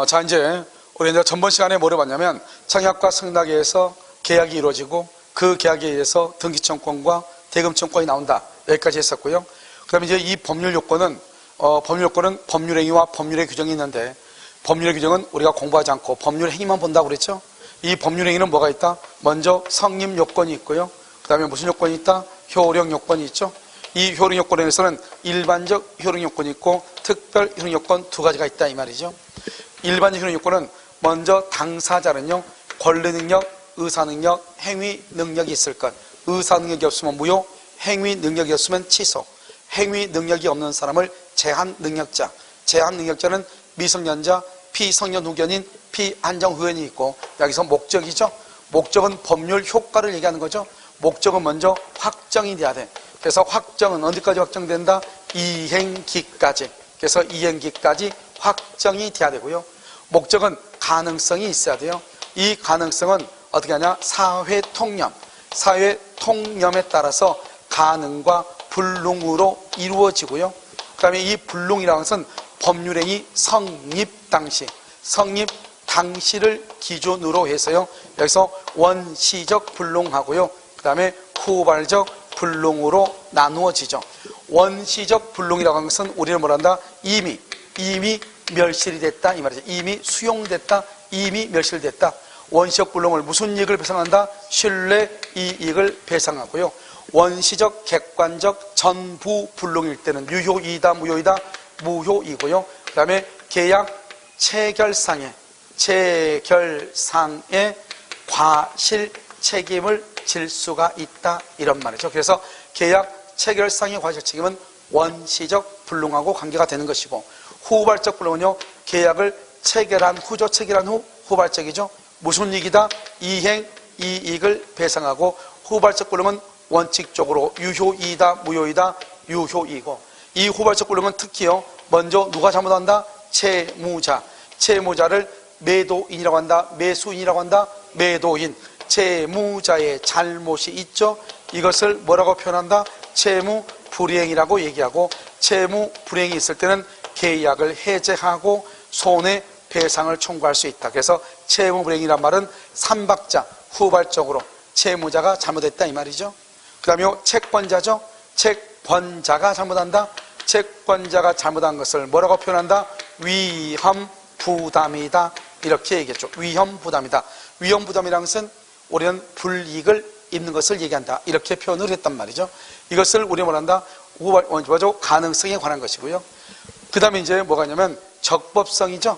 자, 이제 우리 이제 전번 시간에 뭐를 봤냐면 청약과 승낙에서 계약이 이루어지고 그 계약에 의해서 등기청권과 대금청권이 나온다. 여기까지 했었고요. 그 다음에 이제 이 법률 요건은 법률 행위와 법률의 규정이 있는데, 법률의 규정은 우리가 공부하지 않고 법률 행위만 본다고 그랬죠. 이 법률 행위는 뭐가 있다? 먼저 성립 요건이 있고요. 그 다음에 무슨 요건이 있다? 효력 요건이 있죠. 이 효력 요건에서는 일반적 효력 요건이 있고 특별 효력 요건 두 가지가 있다 이 말이죠. 일반적 효력 요건은 먼저 당사자는요, 권리 능력, 의사 능력, 행위 능력이 있을 것. 의사 능력이 없으면 무효, 행위 능력이 없으면 취소. 행위 능력이 없는 사람을 제한 능력자. 제한 능력자는 미성년자, 피성년 후견인, 피한정 후견이 있고, 여기서 목적이죠. 목적은 법률 효과를 얘기하는 거죠. 목적은 먼저 확정이 돼야 돼. 그래서 확정은 어디까지 확정된다? 이행기까지. 그래서 이행기까지 확정이 돼야 되고요. 목적은 가능성이 있어야 돼요. 이 가능성은 어떻게 하냐? 사회통념. 사회통념에 따라서 가능과 불능으로 이루어지고요. 그 다음에 이 불능이라는 것은 법률행위 성립 당시를 기준으로 해서요. 여기서 원시적 불능하고요. 그 다음에 후발적 불능으로 나누어지죠. 원시적 불능이라고 하는 것은 우리는 뭐란다? 이미 멸실이 됐다 이 말이죠. 이미 수용됐다, 이미 멸실됐다. 원시적 불능을 무슨 이익을 배상한다? 신뢰 이익을 배상하고요. 원시적 객관적 전부 불능일 때는 유효이다, 무효이다, 무효이고요. 그 다음에 계약 체결상의 과실 책임을 질 수가 있다 이런 말이죠. 그래서 계약 체결상의 과실 책임은 원시적 불능하고 관계가 되는 것이고, 후발적 불능은요, 계약을 체결한 후죠. 체결한 후 후발적이죠. 무슨 이익이다? 이행 이익을 배상하고, 후발적 불능은 원칙적으로 유효이다, 무효이다, 유효이고, 이 후발적 불능은 특히요, 먼저 누가 잘못한다? 채무자를 매도인이라고 한다. 매수인이라고 한다. 매도인. 채무자의 잘못이 있죠. 이것을 뭐라고 표현한다? 채무 불이행이라고 얘기하고, 채무 불이행이 있을 때는 계약을 해제하고 손해배상을 청구할 수 있다. 그래서 채무 불이행이란 말은 삼박자, 후발적으로 채무자가 잘못했다 이 말이죠. 그 다음에 채권자죠. 채권자가 잘못한다. 채권자가 잘못한 것을 뭐라고 표현한다? 위험부담이다 이렇게 얘기했죠. 위험부담이다. 위험부담이라는 것은 우리는 불이익을 입는 것을 얘기한다 이렇게 표현을 했단 말이죠. 이것을 우리는 뭐란다? 가능성에 관한 것이고요. 그 다음에 이제 뭐가 있냐면 적법성이죠.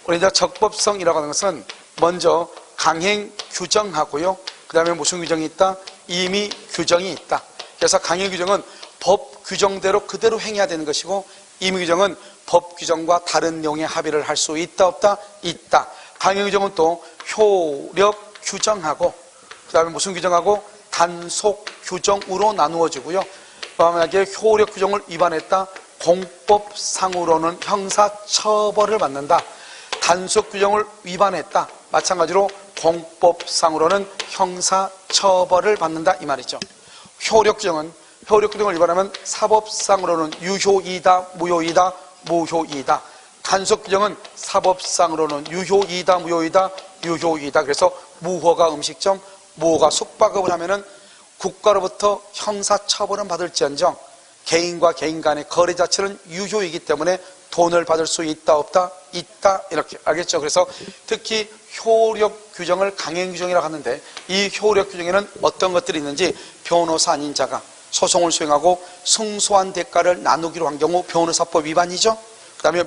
우리 이제 적법성이라고 하는 것은 먼저 강행 규정하고요. 그 다음에 무슨 규정이 있다? 임의 규정이 있다. 그래서 강행 규정은 법 규정대로 그대로 행해야 되는 것이고, 임의 규정은 법 규정과 다른 내용의 합의를 할 수 있다 없다? 있다. 강행 규정은 또 효력 규정하고, 그 다음에 무슨 규정하고? 단속 규정으로 나누어지고요. 만약에 효력 규정을 위반했다? 공법상으로는 형사처벌을 받는다. 단속 규정을 위반했다. 마찬가지로 공법상으로는 형사처벌을 받는다 이 말이죠. 효력 규정을 위반하면 사법상으로는 유효이다, 무효이다, 무효이다. 단속 규정은 사법상으로는 유효이다, 무효이다, 유효이다. 그래서 무허가 음식점, 무허가 숙박업을 하면은 국가로부터 형사처벌은 받을지언정 개인과 개인 간의 거래 자체는 유효이기 때문에 돈을 받을 수 있다 없다? 있다 이렇게 알겠죠. 그래서 특히 효력 규정을 강행 규정이라고 하는데, 이 효력 규정에는 어떤 것들이 있는지 변호사 아닌 자가 소송을 수행하고 승소한 대가를 나누기로 한 경우 변호사법 위반이죠. 그 다음에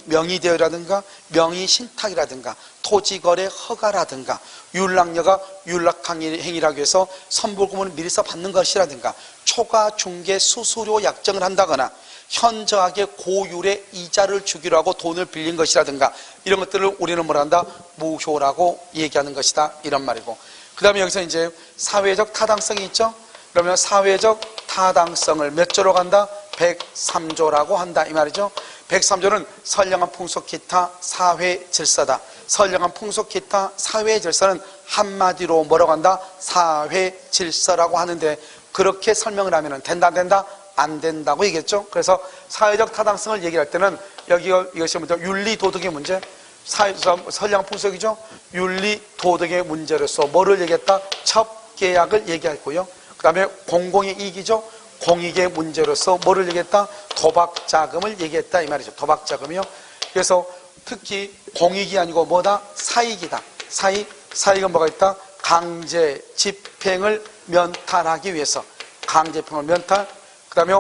명의대여라든가 명의신탁이라든가 토지거래 허가라든가 윤락녀가 윤락행위라고 해서 선불금을 미리서 받는 것이라든가 초과 중개 수수료 약정을 한다거나 현저하게 고율의 이자를 주기로 하고 돈을 빌린 것이라든가 이런 것들을 우리는 뭐라 한다? 무효라고 얘기하는 것이다 이런 말이고, 그 다음에 여기서 이제 사회적 타당성이 있죠. 그러면 사회적 타당성을 몇 조로 간다? 103조라고 한다 이 말이죠. 103조는 선량한 풍속 기타 사회 질서다. 선량한 풍속 기타 사회 질서는 한마디로 뭐라고 한다? 사회 질서라고 하는데, 그렇게 설명을 하면 된다 안 된다? 안 된다고 얘기했죠. 그래서 사회적 타당성을 얘기할 때는 이것이 먼저 윤리 도덕의 문제, 선량 풍속이죠. 윤리 도덕의 문제로서 뭐를 얘기했다? 첩계약을 얘기했고요. 그 다음에 공공의 이익이죠. 공익의 문제로서 뭐를 얘기했다? 도박자금을 얘기했다 이 말이죠. 도박자금이요. 그래서 특히 공익이 아니고 뭐다? 사익이다. 사익은 뭐가 있다? 강제 집행을 면탈하기 위해서, 강제 집행을 면탈. 그 다음에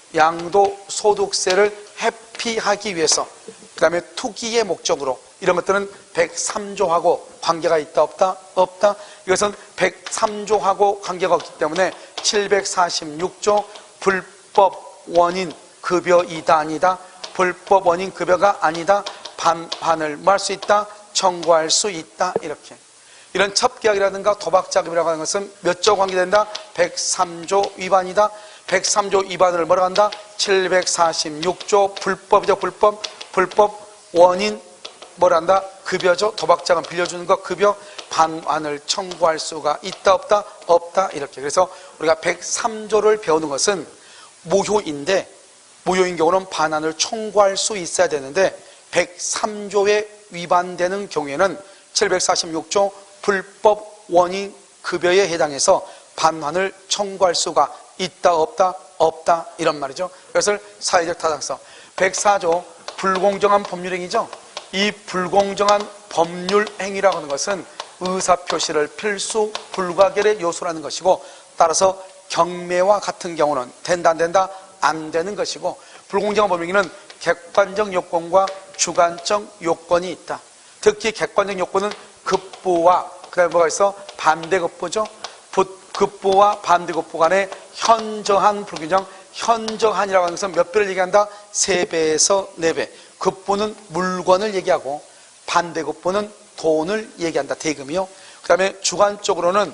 양도소득세를 회피하기 위해서, 그 다음에 투기의 목적으로, 이런 것들은 103조하고 관계가 있다 없다? 없다. 이것은 103조하고 관계가 없기 때문에 746조 불법 원인 급여이다 아니다? 불법 원인 급여가 아니다. 반환을 뭐 할 수 있다? 청구할 수 있다. 이렇게. 이런 첩계약이라든가 도박자금이라고 하는 것은 몇 조 관계된다? 103조 위반이다. 103조 위반을 뭐라고 한다? 746조 불법이죠. 불법 원인 뭐란다? 급여죠. 도박자금 빌려주는 거 급여, 반환을 청구할 수가 있다 없다? 없다. 이렇게. 그래서 우리가 103조를 배우는 것은 무효인데, 무효인 경우는 반환을 청구할 수 있어야 되는데 103조에 위반되는 경우에는 746조 불법 원인 급여에 해당해서 반환을 청구할 수가 있다 없다? 없다. 이런 말이죠. 그래서 사회적 타당성. 104조 불공정한 법률행위죠. 이 불공정한 법률행위라고 하는 것은 의사표시를 필수 불가결의 요소라는 것이고, 따라서 경매와 같은 경우는 된다 안 된다? 안 되는 것이고, 불공정한 법률행위는 객관적 요건과 주관적 요건이 있다. 특히 객관적 요건은 급부와 그 다음에 뭐가 있어? 반대급부죠. 급부와 반대급부 간의 현저한 불균형, 현저한이라고 하는 것은 몇 배를 얘기한다? 3배에서 4배. 급부는 물건을 얘기하고 반대급부는 돈을 얘기한다. 대금이요. 그 다음에 주관적으로는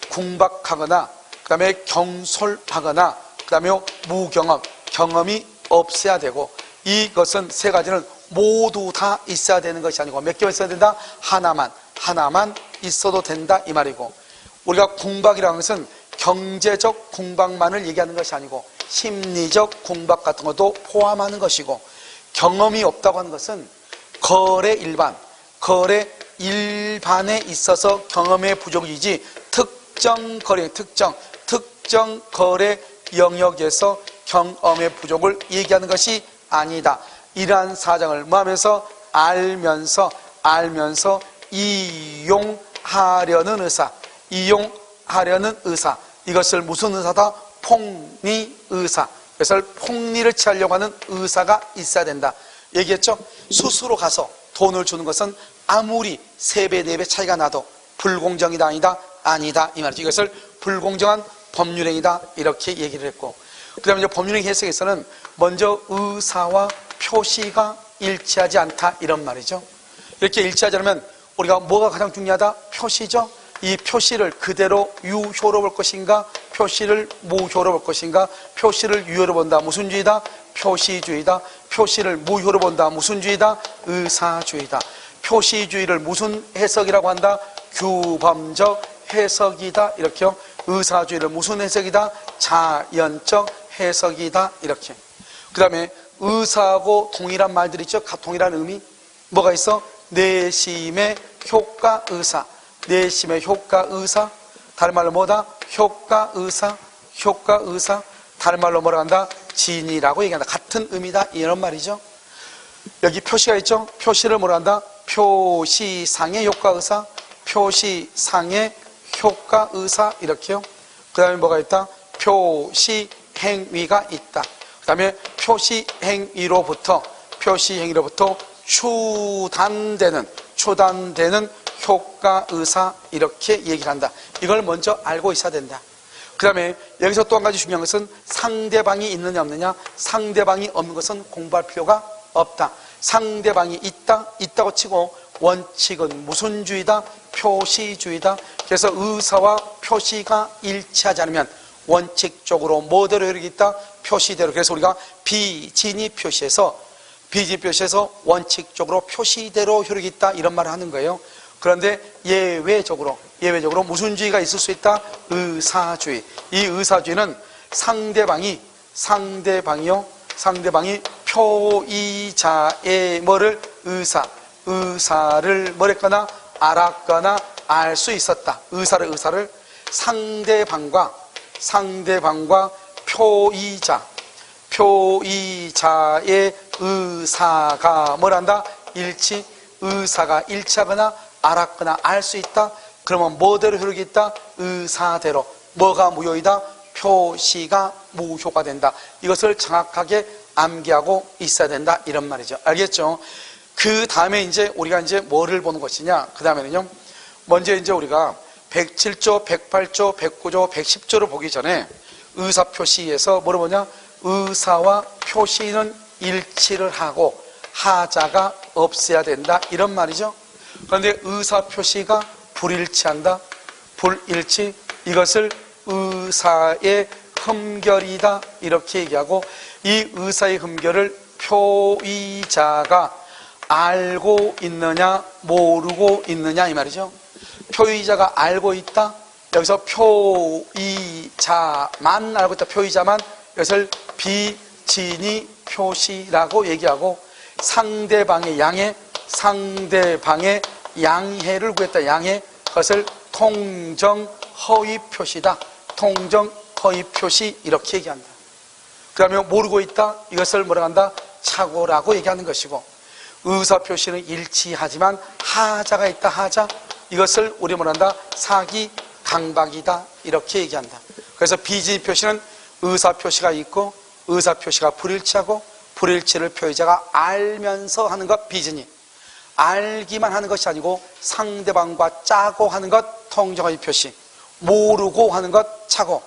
궁박하거나, 그 다음에 경솔하거나, 그 다음에 무경험, 경험이 없어야 되고, 이것은 세 가지는 모두 다 있어야 되는 것이 아니고 몇 개만 있어야 된다? 하나만 있어도 된다 이 말이고, 우리가 궁박이라는 것은 경제적 궁박만을 얘기하는 것이 아니고 심리적 궁박 같은 것도 포함하는 것이고, 경험이 없다고 하는 것은 거래 일반에 있어서 경험의 부족이지 특정 거래 영역에서 경험의 부족을 얘기하는 것이 아니다. 이러한 사정을 뭐 하면서? 알면서 이용하려는 의사. 이것을 무슨 의사다? 폭리 의사. 그래서 폭리를 취하려고 하는 의사가 있어야 된다. 얘기했죠? 스스로 가서 돈을 주는 것은 아무리 3배, 4배 차이가 나도 불공정이다 아니다 이 말이죠. 이것을 불공정한 법률행위다 이렇게 얘기를 했고, 그 다음에 이제 법률행위 해석에서는 먼저 의사와 표시가 일치하지 않다 이런 말이죠. 이렇게 일치하지 않으면 우리가 뭐가 가장 중요하다? 표시죠. 이 표시를 그대로 유효로 볼 것인가, 표시를 무효로 볼 것인가. 표시를 유효로 본다, 무슨 주의다? 표시주의다. 표시를 무효로 본다, 무슨 주의다? 의사주의다. 표시주의를 무슨 해석이라고 한다? 규범적 해석이다 이렇게요. 의사주의를 무슨 해석이다? 자연적 해석이다 이렇게. 그 다음에 의사하고 동일한 말들이 있죠. 동일한 의미. 뭐가 있어? 내심의 효과의사. 내심의 효과의사. 다른 말로 뭐다? 효과의사. 다른 말로 뭐라 한다? 진이라고 얘기한다. 같은 의미다 이런 말이죠. 여기 표시가 있죠. 표시를 뭐라 한다? 표시상의 효과의사. 표시상의 효과의사 이렇게요. 그 다음에 뭐가 있다? 표시행위가 있다. 그 다음에 표시행위로부터 추단되는 효과의사 이렇게 얘기를 한다. 이걸 먼저 알고 있어야 된다. 그 다음에 여기서 또 한 가지 중요한 것은 상대방이 있느냐 없느냐. 상대방이 없는 것은 공부할 필요가 없다. 상대방이 있다고 치고 원칙은 무슨 주의다? 표시주의다. 그래서 의사와 표시가 일치하지 않으면 원칙적으로 뭐대로 효력이 있다? 표시대로. 그래서 우리가 비진이 표시에서 원칙적으로 표시대로 효력이 있다 이런 말을 하는 거예요. 그런데 예외적으로 무슨 주의가 있을 수 있다? 의사주의. 이 의사주의는 상대방이 표의자의 뭐를 의사를 뭐랬거나 알았거나 알 수 있었다. 의사를 상대방과 표의자의 의사가 뭐란다? 의사가 일치하거나 알았거나 알 수 있다. 그러면 뭐대로 효력이 있다? 의사대로. 뭐가 무효이다? 표시가 무효가 된다. 이것을 정확하게 암기하고 있어야 된다. 이런 말이죠. 알겠죠? 그 다음에 이제 우리가 이제 뭐를 보는 것이냐? 그 다음에는요, 먼저 이제 우리가 107조, 108조, 109조, 110조를 보기 전에 의사표시에서 뭐를 보냐? 의사와 표시는 일치를 하고 하자가 없어야 된다. 이런 말이죠. 그런데 의사표시가 불일치한다. 불일치. 이것을 의사의 흠결이다. 이렇게 얘기하고 이 의사의 흠결을 표의자가 알고 있느냐 모르고 있느냐 이 말이죠. 표의자가 알고 있다. 여기서 표의자만 알고 있다. 표의자만. 이것을 비진의 표시라고 얘기하고 상대방의 양해를 구했다. 양해. 그것을 통정허위 표시다. 통정허위 표시 이렇게 얘기한다. 그 다음에 모르고 있다. 이것을 뭐라고 한다? 착오라고 얘기하는 것이고 의사표시는 일치하지만 하자가 있다. 하자. 이것을 우리 뭐란다? 사기 강박이다. 이렇게 얘기한다. 그래서 비진의 표시는 의사표시가 있고 의사표시가 불일치하고 불일치를 표의자가 알면서 하는 것 비진의. 알기만 하는 것이 아니고 상대방과 짜고 하는 것 통정의 표시. 모르고 하는 것 착오.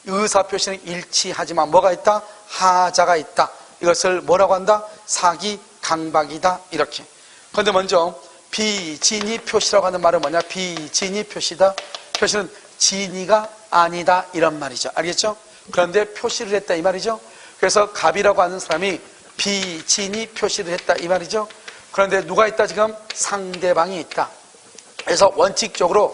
의사표시는 일치하지만 뭐가 있다? 하자가 있다. 이것을 뭐라고 한다? 사기 강박이다. 이렇게. 그런데 먼저 비진의 표시라고 하는 말은 뭐냐? 비진의 표시다. 표시는 진의가 아니다. 이런 말이죠. 알겠죠? 그런데 표시를 했다. 이 말이죠. 그래서 갑이라고 하는 사람이 비진의 표시를 했다. 이 말이죠. 그런데 누가 있다? 지금 상대방이 있다. 그래서 원칙적으로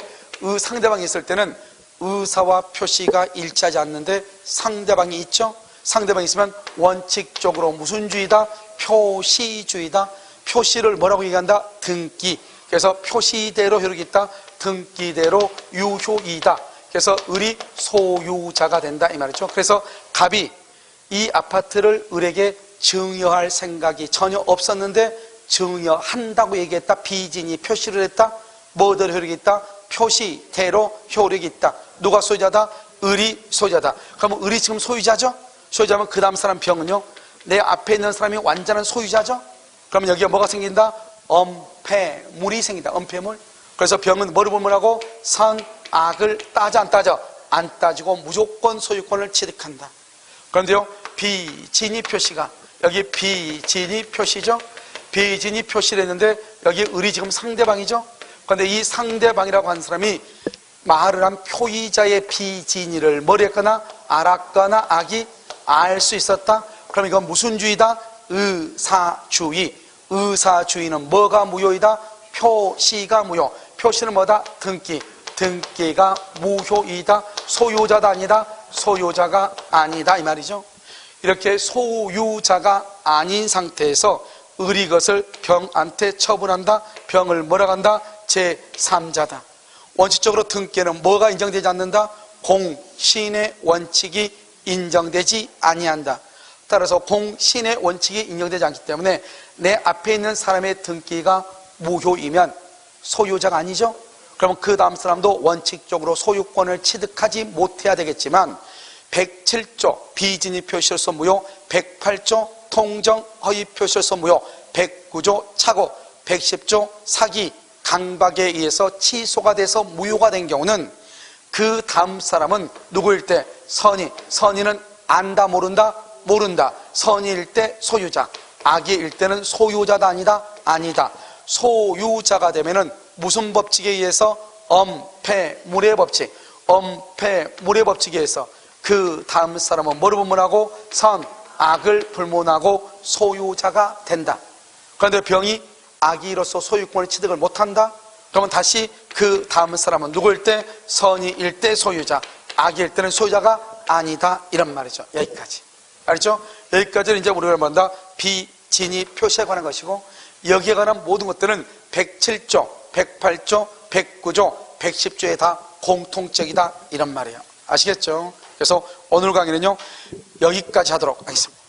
상대방이 있을 때는 의사와 표시가 일치하지 않는데 상대방이 있죠. 상대방이 있으면 원칙적으로 무슨 주의다? 표시주의다. 표시를 뭐라고 얘기한다? 등기. 그래서 표시대로 효력이 있다. 등기대로 유효이다. 그래서 을이 소유자가 된다 이 말이죠. 그래서 갑이 이 아파트를 을에게 증여할 생각이 전혀 없었는데 증여한다고 얘기했다. 비진이 표시를 했다. 뭐대로 효력이 있다? 표시대로 효력이 있다. 누가 소유자다? 을이 소유자다. 그러면 을이 지금 소유자죠? 소유자면 그 다음 사람 병은요? 내 앞에 있는 사람이 완전한 소유자죠? 그러면 여기에 뭐가 생긴다? 엄폐물이 생긴다. 엄폐물. 그래서 병은 뭐를 보면하고 선악을 따져 안 따져? 안 따지고 무조건 소유권을 취득한다. 그런데요, 비진의 표시가 여기 비진의 표시죠? 비진의 표시를 했는데 여기 을이 지금 상대방이죠? 그런데 이 상대방이라고 하는 사람이 말을 한 표의자의 비진의를 뭘 했거나 알았거나 악이 알 수 있었다? 그럼 이건 무슨 주의다? 의사주의. 의사주의는 뭐가 무효이다? 표시가 무효. 표시는 뭐다? 등기. 등기가 무효이다. 소유자다 아니다? 소유자가 아니다 이 말이죠. 이렇게 소유자가 아닌 상태에서 을이 것을 병한테 처분한다. 병을 뭐라고 한다? 제3자다. 원칙적으로 등기에는 뭐가 인정되지 않는다? 공신의 원칙이 인정되지 아니한다. 따라서 공신의 원칙이 인정되지 않기 때문에 내 앞에 있는 사람의 등기가 무효이면 소유자가 아니죠. 그러면 그 다음 사람도 원칙적으로 소유권을 취득하지 못해야 되겠지만 107조 비진의 표시로서 무효, 108조 통정 허위 표시로서 무효, 109조 착오, 110조 사기 강박에 의해서 취소가 돼서 무효가 된 경우는 그 다음 사람은 누구일 때? 선의는 안다 모른다? 모른다. 선의일 때 소유자, 악의일 때는 소유자다 아니다? 아니다. 소유자가 되면은 무슨 법칙에 의해서? 엄폐물의 법칙. 엄폐물의 법칙에 의해서 그 다음 사람은 뭐를 불문하고? 선악을 불문하고 소유자가 된다. 그런데 병이 악의로서 소유권을 취득을 못한다? 그러면 다시 그 다음 사람은 누구일 때? 선의일 때 소유자, 악의일 때는 소유자가 아니다. 이런 말이죠. 여기까지. 알죠? 여기까지는 이제 우리가 말한다 비진입 표시에 관한 것이고, 여기에 관한 모든 것들은 107조, 108조, 109조, 110조에 다 공통적이다, 이런 말이에요. 아시겠죠? 그래서 오늘 강의는요 여기까지 하도록 하겠습니다.